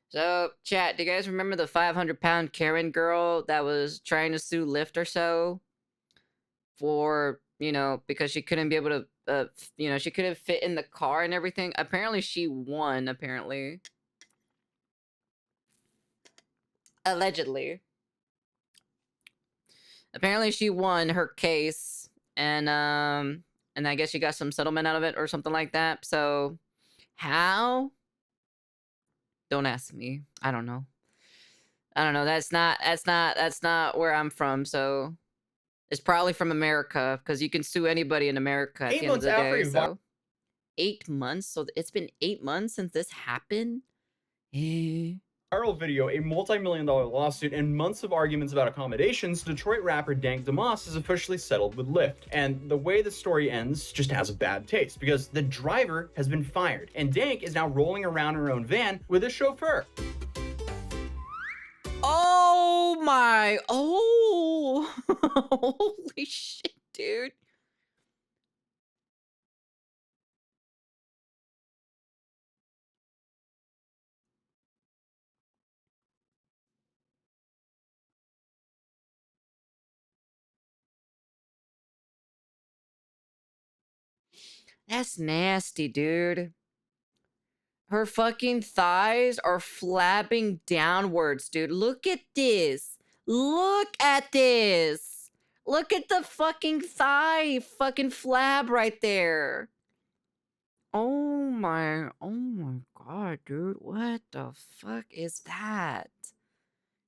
So, chat, do you guys remember the 500-pound Karen girl that was trying to sue Lyft or so for, because she couldn't be able to, she couldn't fit in the car and everything? Apparently she won, apparently. Allegedly. Apparently she won her case, and I guess she got some settlement out of it or something like that. So, how? Don't ask me. I don't know. That's not where I'm from, so it's probably from America, because you can sue anybody in America at the end of the day. So 8 months? So it's been 8 months since this happened? Viral video, a multi-million-dollar lawsuit, and months of arguments about accommodations, Detroit rapper Dank DeMoss is officially settled with Lyft. And the way the story ends just has a bad taste, because the driver has been fired, and Dank is now rolling around in her own van with a chauffeur. Oh my, oh, holy shit, dude. That's nasty, dude. Her fucking thighs are flapping downwards, dude. Look at this. Look at this. Look at the fucking thigh fucking flab right there. Oh my god, dude. What the fuck is that?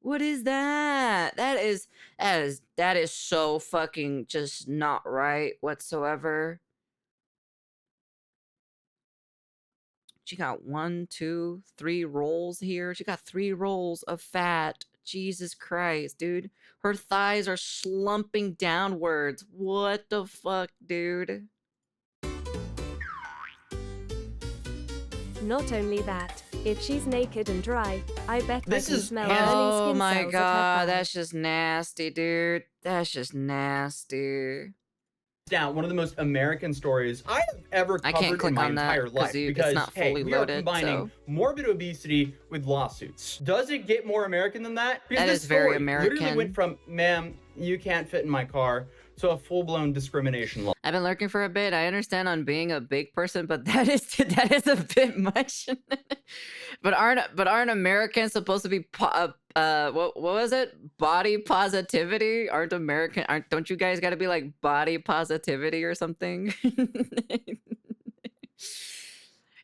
What is that? That is so fucking just not right whatsoever. She got 1, 2, 3 rolls here. She got 3 rolls of fat. Jesus Christ, dude. Her thighs are slumping downwards. What the fuck, dude? Not only that, if she's naked and dry, I bet I can smell burning Oh skin my cells god, at her that's just nasty, dude. That's just nasty. Now, one of the most American stories I have ever covered in my entire life, because it's not fully we are loaded, combining morbid obesity with lawsuits. Does it get more American than that? Because that this is very story American. literally went from, ma'am, you can't fit in my car, to a full-blown discrimination law. I've been lurking for a bit. I understand on being a big person, but that is a bit much. but aren't Americans supposed to be what was it? Body positivity? Don't you guys got to be like body positivity or something?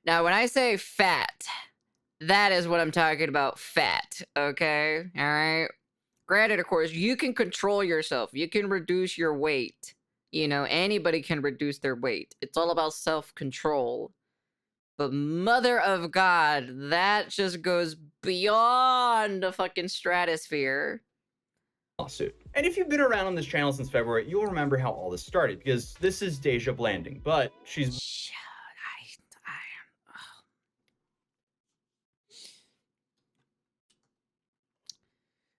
Now, when I say fat, that is what I'm talking about, fat, okay? All right? Granted, of course, you can control yourself. You can reduce your weight. Anybody can reduce their weight. It's all about self-control. But mother of God, that just goes beyond the fucking stratosphere. Lawsuit. And if you've been around on this channel since February, you'll remember how all this started, because this is Deja Blanding, but she's...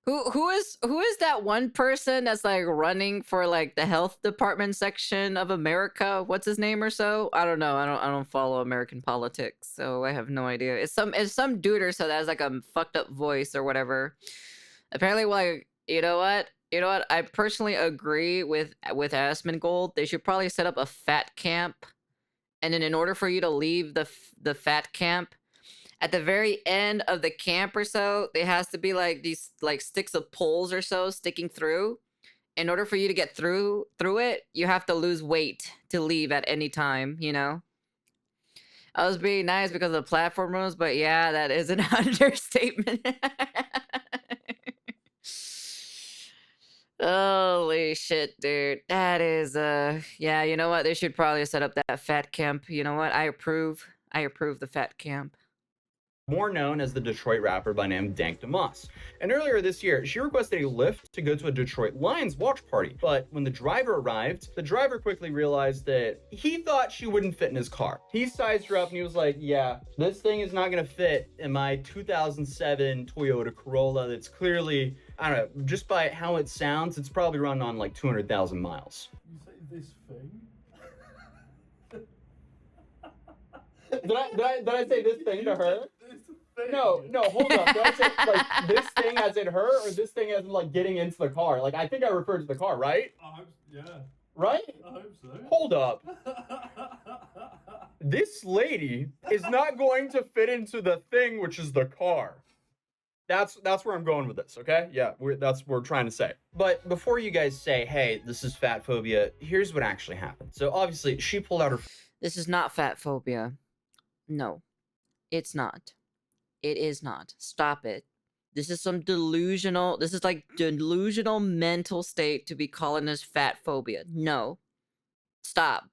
Who is that one person that's like running for like the health department section of America? What's his name or so? I don't know. I don't follow American politics, so I have no idea. It's some dude or so that has like a fucked up voice or whatever. Apparently, like, you know what? I personally agree with Asmongold. They should probably set up a fat camp, and then in order for you to leave the fat camp, at the very end of the camp or so, there has to be like these like sticks of poles or so sticking through. In order for you to get through it, you have to lose weight to leave at any time, I was being nice because of the platform rules, but yeah, that is an understatement. Holy shit, dude. That is, yeah, you know what? They should probably set up that fat camp. You know what? I approve the fat camp. More known as the Detroit rapper by name Dank DeMoss. And earlier this year, she requested a Lyft to go to a Detroit Lions watch party. But when the driver arrived, the driver quickly realized that he thought she wouldn't fit in his car. He sized her up and he was like, yeah, this thing is not gonna fit in my 2007 Toyota Corolla that's clearly, I don't know, just by how it sounds, it's probably run on like 200,000 miles. You say this thing? Did I say this thing to her? This thing. No, hold up. Don't say, like, this thing as in her, or this thing as in, like, getting into the car. Like, I think I referred to the car, right? Yeah. Right? I hope so. Hold up. This lady is not going to fit into the thing, which is the car. That's where I'm going with this, okay? Yeah, that's what we're trying to say. But before you guys say, hey, this is fat phobia, here's what actually happened. So obviously, she pulled out her... This is not fat phobia. No, it's not. It is not. Stop it. This is some delusional... This is like delusional mental state to be calling this fat phobia. No. Stop.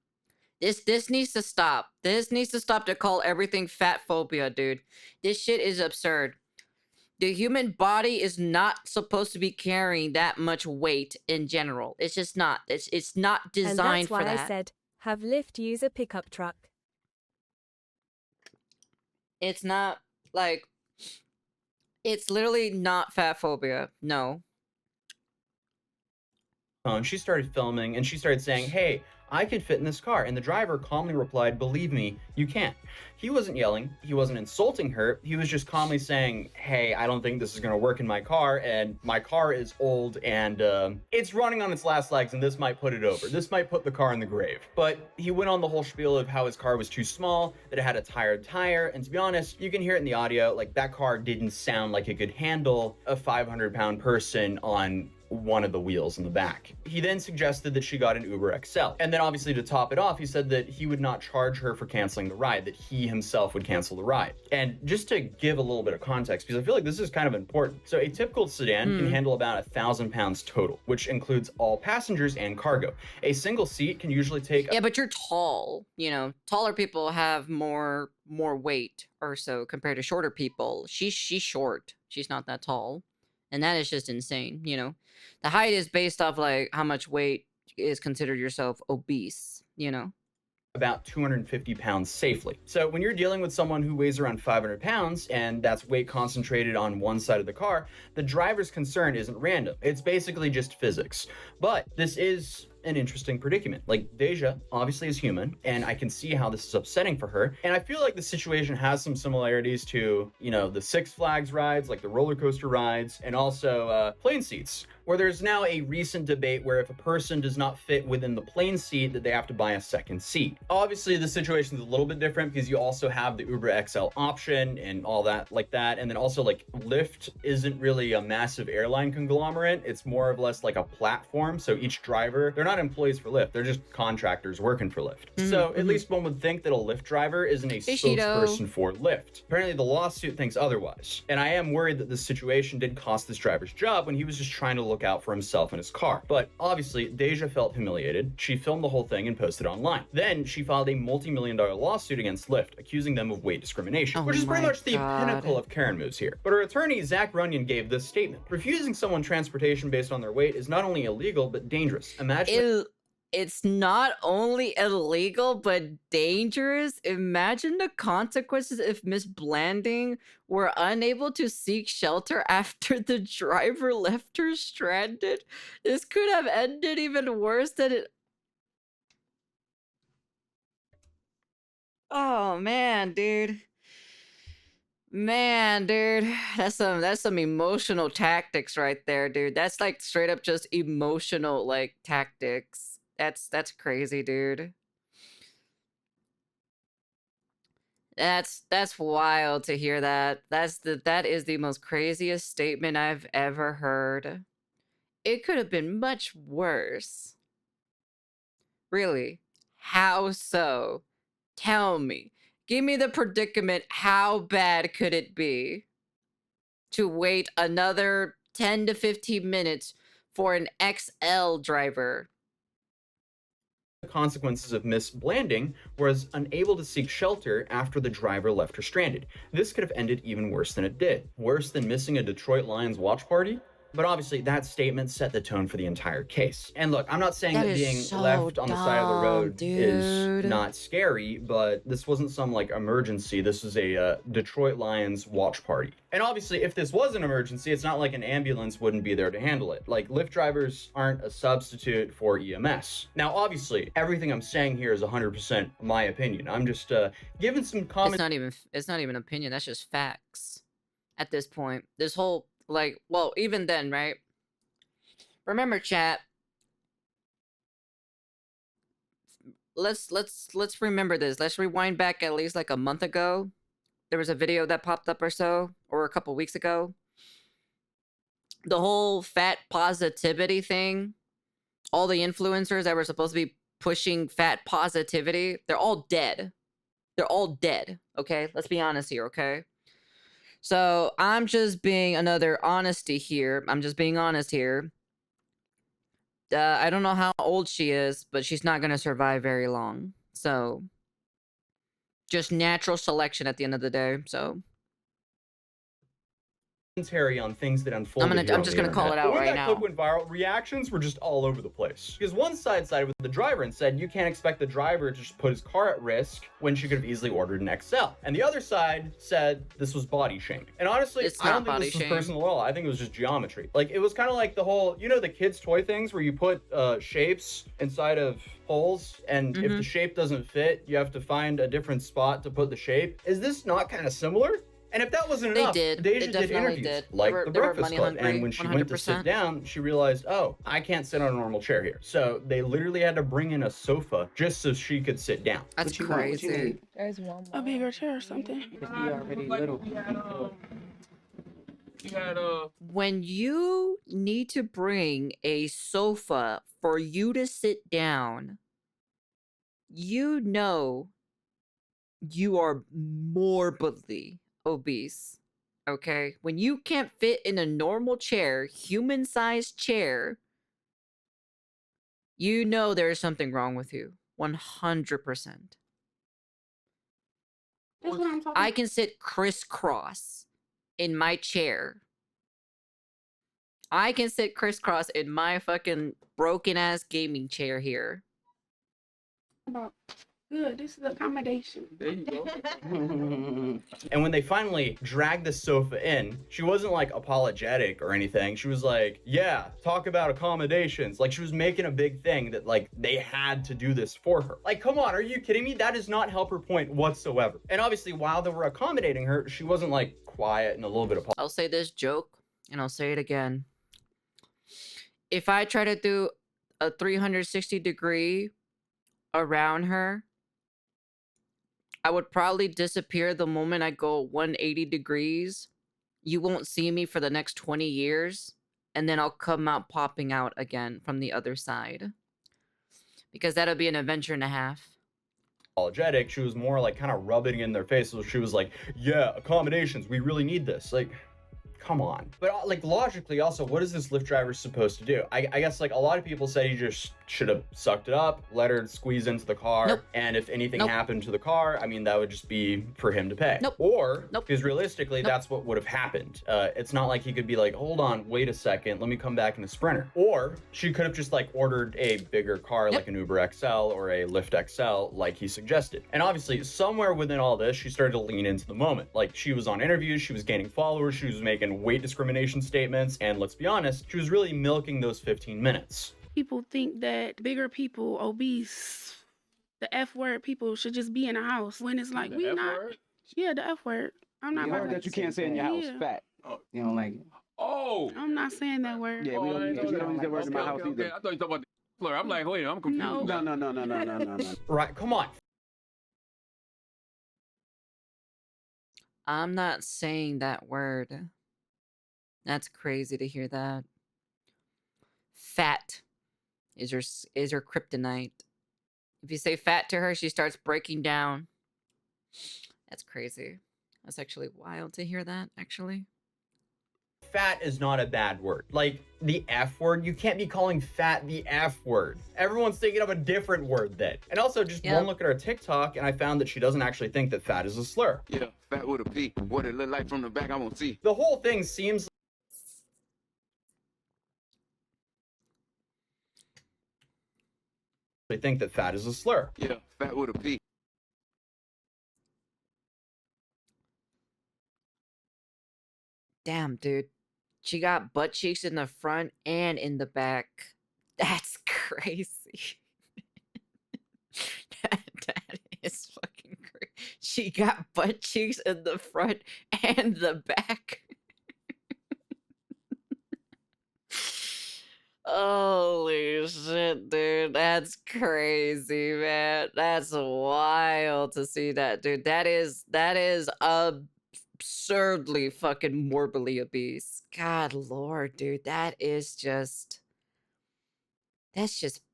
This needs to stop. This needs to stop to call everything fat phobia, dude. This shit is absurd. The human body is not supposed to be carrying that much weight in general. It's just not. It's not designed for that. And that's why I said, have Lyft use a pickup truck. It's not, like... It's literally not fat phobia. No. And she started filming, and she started saying, hey, I could fit in this car. And the driver calmly replied, believe me, you can't. He wasn't yelling. He wasn't insulting her. He was just calmly saying, hey, I don't think this is going to work in my car. And my car is old, and it's running on its last legs, and this might put it over. This might put the car in the grave. But he went on the whole spiel of how his car was too small, that it had a tired tire. And to be honest, you can hear it in the audio. Like, that car didn't sound like it could handle a 500-pound person on one of the wheels in the back. He then suggested that she got an Uber XL. And then obviously to top it off, he said that he would not charge her for canceling the ride, that he himself would cancel the ride. And just to give a little bit of context, because I feel like this is kind of important. So a typical sedan can handle about 1,000 pounds total, which includes all passengers and cargo. A single seat can usually take... Yeah, but you're tall, you know. Taller people have more weight or so compared to shorter people. She's short. She's not that tall. And that is just insane, you know. The height is based off, like, how much weight is considered yourself obese, you know. About 250 pounds safely. So when you're dealing with someone who weighs around 500 pounds and that's weight concentrated on one side of the car, the driver's concern isn't random. It's basically just physics. But this is an interesting predicament. Like, Deja obviously is human, and I can see how this is upsetting for her. And I feel like the situation has some similarities to, you know, the Six Flags rides, like the roller coaster rides, and also plane seats, where there's now a recent debate where if a person does not fit within the plane seat, that they have to buy a second seat. Obviously, the situation is a little bit different because you also have the Uber XL option and all that like that. And then also, like, Lyft isn't really a massive airline conglomerate. It's more or less like a platform. So each driver, they're not employees for Lyft. They're just contractors working for Lyft. So at least one would think that a Lyft driver isn't a spokesperson for Lyft. Apparently, the lawsuit thinks otherwise. And I am worried that this situation did cost this driver's job when he was just trying to look out for himself and his car. But obviously, Deja felt humiliated. She filmed the whole thing and posted it online. Then she filed a multi-million-dollar lawsuit against Lyft, accusing them of weight discrimination, which is pretty much the pinnacle of Karen moves here. But her attorney, Zach Runyon, gave this statement. Refusing someone transportation based on their weight is not only illegal, but dangerous. Imagine... It's not only illegal, but dangerous. Imagine the consequences if Miss Blanding were unable to seek shelter after the driver left her stranded. This could have ended even worse than it... Oh, man, dude. Man, dude, that's some emotional tactics right there, dude. That's like straight up just emotional, like, tactics. That's crazy, dude. That's wild to hear that. That is the most craziest statement I've ever heard. It could have been much worse. Really? How so? Tell me. Give me the predicament. How bad could it be to wait another 10 to 15 minutes for an XL driver? The consequences of Miss Blanding was unable to seek shelter after the driver left her stranded. This could have ended even worse than it did. Worse than missing a Detroit Lions watch party? But obviously, that statement set the tone for the entire case. And look, I'm not saying that being so left on the side of the road dude. is not scary, but this wasn't some like emergency. This was a Detroit Lions watch party. And obviously, if this was an emergency, it's not like an ambulance wouldn't be there to handle it. Like, Lyft drivers aren't a substitute for EMS. Now, obviously, everything I'm saying here is 100% my opinion. I'm just giving some comments. It's not even opinion. That's just facts. At this point, this whole like, well, even then, right? Remember, chat. Let's remember this. Let's rewind back at least like a month ago. There was a video that popped up or so, or a couple weeks ago. The whole fat positivity thing. All the influencers that were supposed to be pushing fat positivity, they're all dead. They're all dead. Okay, let's be honest here. Okay. So I'm just being another honesty here. I'm just being honest here. I don't know how old she is, but she's not going to survive very long. So just natural selection at the end of the day. So on things that unfolded. I'm just gonna call it out right now. When that clip went viral, reactions were just all over the place. Because one side sided with the driver and said you can't expect the driver to just put his car at risk when she could have easily ordered an XL. And the other side said this was body shaming. And honestly, I don't think this was personal at all. I think it was just geometry. Like, it was kind of like the whole, you know, the kids' toy things where you put shapes inside of holes, and if the shape doesn't fit, you have to find a different spot to put the shape. Is this not kind of similar? And if that wasn't enough, Deja did interviews like The Breakfast Club. And when she went to sit down, she realized, oh, I can't sit on a normal chair here. So they literally had to bring in a sofa just so she could sit down. That's crazy. There's one more. A bigger chair or something. When you need to bring a sofa for you to sit down, you know you are morbidly obese. Okay? When you can't fit in a normal chair, human-sized chair, you know there's something wrong with you. 100%. I can sit crisscross in my chair. I can sit crisscross in my fucking broken-ass gaming chair here. Good, this is accommodation. There you go. And when they finally dragged the sofa in, she wasn't like apologetic or anything. She was like, yeah, talk about accommodations. Like, she was making a big thing that like they had to do this for her. Like, come on, are you kidding me? That does not help her point whatsoever. And obviously, while they were accommodating her, she wasn't like quiet and a little bit of. I'll say this joke and I'll say it again. If I try to do a 360-degree around her, I would probably disappear the moment I go 180 degrees. You won't see me for the next 20 years. And then I'll come out popping out again from the other side. Because that'll be an adventure and a half. Apologetic. She was more like kind of rubbing in their face. So she was like, yeah, accommodations. We really need this. Like, come on. But like logically also, what is this Lyft driver supposed to do? I guess like a lot of people say he just should have sucked it up, let her squeeze into the car. Nope. And if anything happened to the car, I mean, that would just be for him to pay. Nope. Or, because realistically, that's what would have happened. It's not like he could be like, hold on, wait a second, let me come back in a Sprinter. Or she could have just like ordered a bigger car like an Uber XL or a Lyft XL like he suggested. And obviously, somewhere within all this, she started to lean into the moment. Like, she was on interviews, she was gaining followers, she was making weight discrimination statements, and let's be honest, she was really milking those 15 minutes. People think that bigger people, obese, the F word people should just be in a house when it's like, The we F not. word? Yeah, the F word. I'm not You heard that you can't say in your house, Yeah. fat. Oh. You don't like it. Oh. I'm not saying that word. Yeah, we Oh, I don't, didn't know we don't that. use that word in my Okay, house okay, either. okay. I thought you were talking about the slur. I'm like, wait, I'm confused. No. No. Right, come on. I'm not saying that word. That's crazy to hear that. Fat is her kryptonite. If you say fat to her, she starts breaking down. That's crazy. That's actually wild to hear that, actually. Fat is not a bad word. Like, the F word, you can't be calling fat the F word. Everyone's thinking of a different word then. And also, just one look at her TikTok, and I found that she doesn't actually think that fat is a slur. Yeah, fat with a P. What it look like from the back, I won't see. The whole thing seems think that fat is a slur. Yeah, fat with a P. Damn, dude. She got butt cheeks in the front and in the back. That's crazy. that is fucking crazy. She got butt cheeks in the front and the back. Holy shit, dude. That's crazy, man. That's wild to see that, dude. That is absurdly fucking morbidly obese. God lord, dude. That's just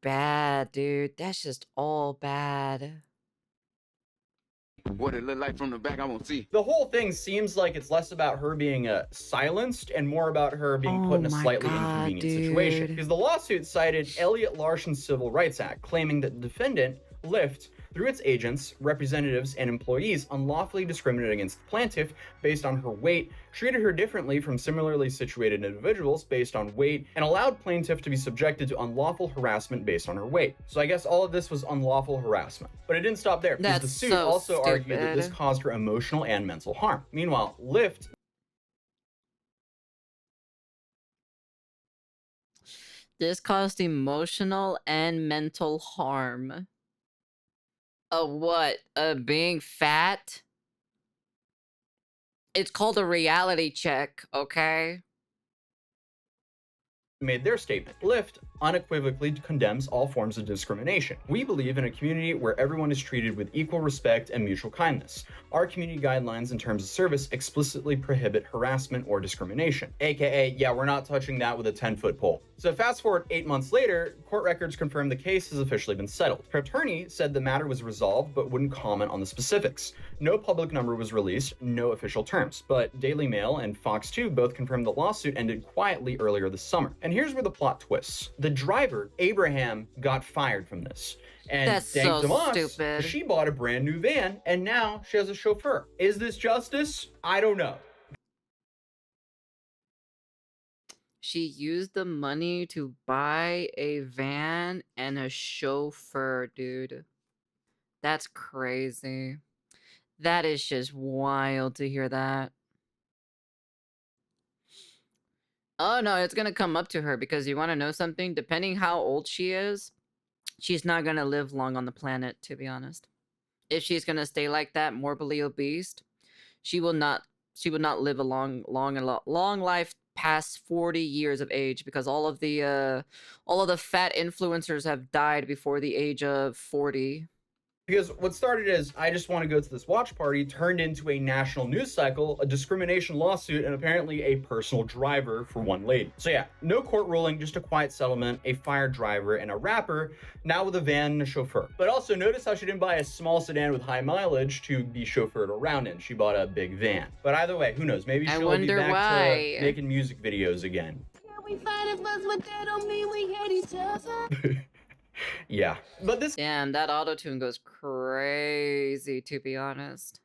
bad, dude. That's just all bad. What it look like from the back, I won't see. The whole thing seems like it's less about her being silenced and more about her being put Oh in a my slightly God, inconvenient situation. dude. Because the lawsuit cited Elliot Larson's Civil Rights Act, claiming that the defendant, Lyft, through its agents, representatives, and employees, unlawfully discriminated against the plaintiff based on her weight, treated her differently from similarly situated individuals based on weight, and allowed plaintiff to be subjected to unlawful harassment based on her weight. So I guess all of this was unlawful harassment. But it didn't stop there, because the That's suit so also argued that this stupid. caused her emotional and mental harm. Meanwhile, Lyft This caused emotional and mental harm. What? Being fat? It's called a reality check, okay? made their statement. Lyft unequivocally condemns all forms of discrimination. We believe in a community where everyone is treated with equal respect and mutual kindness. Our community guidelines and terms of service explicitly prohibit harassment or discrimination. AKA, yeah, we're not touching that with a 10-foot pole. So fast forward 8 months later, court records confirm the case has officially been settled. Her attorney said the matter was resolved but wouldn't comment on the specifics. No public number was released, no official terms, but Daily Mail and Fox 2 both confirmed the lawsuit ended quietly earlier this summer. And here's where the plot twists. The driver, Abraham, got fired from this. And That's thanks so to us, stupid. she bought a brand new van, and now she has a chauffeur. Is this justice? I don't know. She used the money to buy a van and a chauffeur, dude. That's crazy. That is just wild to hear that. Oh no, it's gonna come up to her because you want to know something? Depending how old she is, she's not gonna live long on the planet, to be honest. If she's gonna stay like that, morbidly obese, she will not live a long life past 40 years of age, because all of the fat influencers have died before the age of 40. Because what started as, I just want to go to this watch party, turned into a national news cycle, a discrimination lawsuit, and apparently a personal driver for one lady. So yeah, no court ruling, just a quiet settlement, a fired driver, and a rapper, now with a van and a chauffeur. But also notice how she didn't buy a small sedan with high mileage to be chauffeured around in. She bought a big van. But either way, who knows? Maybe she'll be wonder back why. to making music videos again. We fight it, but that don't mean we hate each other. Yeah, but this Damn, that auto-tune goes crazy, to be honest.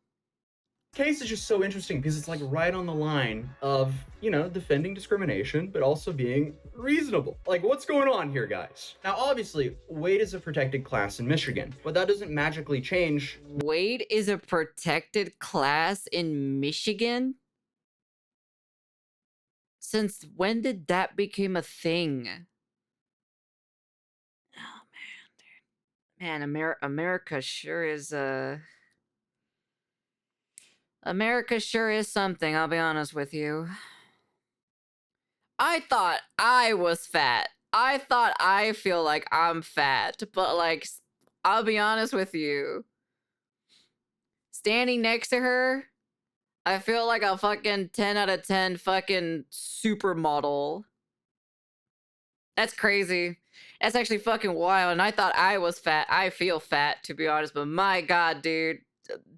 case is just so interesting because it's like right on the line of, you know, defending discrimination, but also being reasonable. Like, what's going on here, guys? Now, obviously, weight is a protected class in Michigan, but that doesn't magically change. Weight is a protected class in Michigan? Since when did that become a thing? Oh man, dude. Man, America sure is America sure is something, I'll be honest with you. I thought I was fat. I thought I feel like I'm fat, but like, I'll be honest with you. Standing next to her, I feel like a fucking 10 out of 10 fucking supermodel. That's crazy. That's actually fucking wild. And I thought I was fat. I feel fat, to be honest, but my God, dude.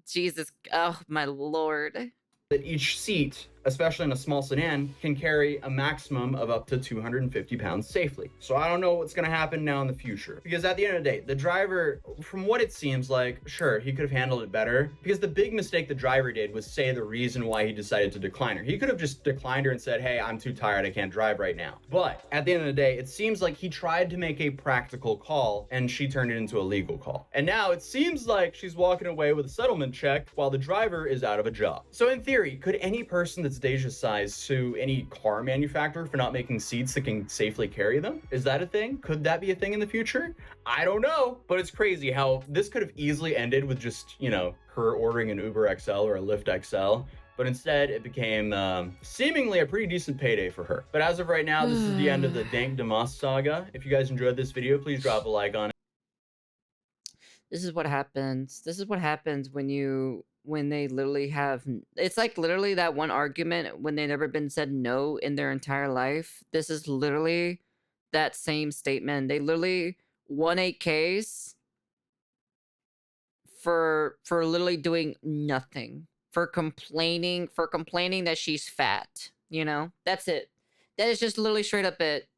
Jesus. Oh, my Lord. that each seat, especially in a small sedan, can carry a maximum of up to 250 pounds safely. So I don't know what's gonna happen now in the future. Because at the end of the day, the driver, from what it seems like, sure, he could have handled it better. Because the big mistake the driver did was say the reason why he decided to decline her. He could have just declined her and said, hey, I'm too tired, I can't drive right now. But at the end of the day, it seems like he tried to make a practical call and she turned it into a legal call. And now it seems like she's walking away with a settlement check while the driver is out of a job. So in theory, could any person that's Deja's size sue any car manufacturer for not making seats that can safely carry them? Is that a thing? Could that be a thing in the future? I don't know, but it's crazy how this could have easily ended with just, you know, her ordering an Uber XL or a Lyft XL. But instead, it became seemingly a pretty decent payday for her. But as of right now, this is the end of the Dank Damas saga. If you guys enjoyed this video, please drop a like on it. This is what happens. This is what happens when they literally have, it's like literally that one argument when they never been said no in their entire life. This is literally that same statement. They literally won a case for literally doing nothing, for complaining that she's fat, you know? That's it. That is just literally straight up it.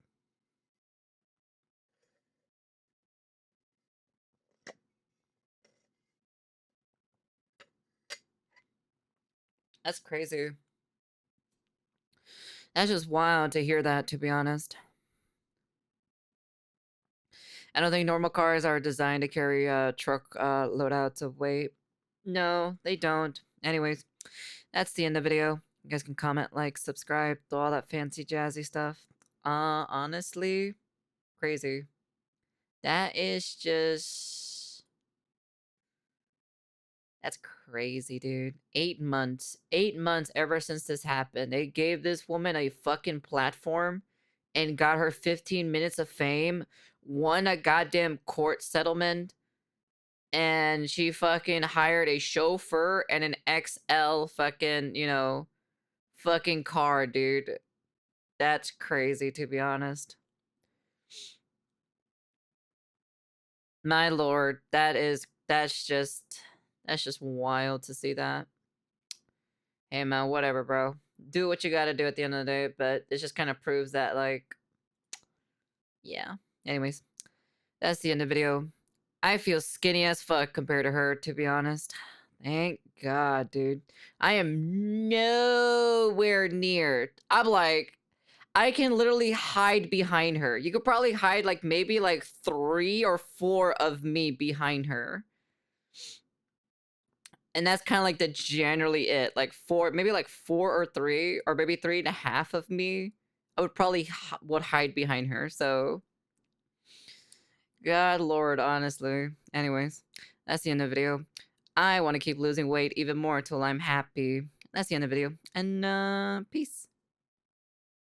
That's crazy. That's just wild to hear that, to be honest. I don't think normal cars are designed to carry truck loadouts of weight. No, they don't. Anyways, that's the end of the video. You guys can comment, like, subscribe, do all that fancy jazzy stuff. Honestly, crazy. That is just... That's crazy, dude. 8 months. 8 months ever since this happened. They gave this woman a fucking platform and got her 15 minutes of fame, won a goddamn court settlement, and she fucking hired a chauffeur and an XL fucking, you know, fucking car, dude. That's crazy, to be honest. My lord, that's just wild to see that. Hey man, whatever, bro. Do what you gotta do at the end of the day, but it just kind of proves that, like, yeah. Anyways, that's the end of the video. I feel skinny as fuck compared to her, to be honest. Thank God, dude. I am nowhere near. I'm like, I can literally hide behind her. You could probably hide like maybe like 3 or 4 of me behind her. And that's kind of like the generally it. Like 4, maybe like 4 or 3, or maybe 3.5 of me. I would probably would hide behind her. So, God Lord, honestly. Anyways, that's the end of the video. I want to keep losing weight even more until I'm happy. That's the end of the video. And peace.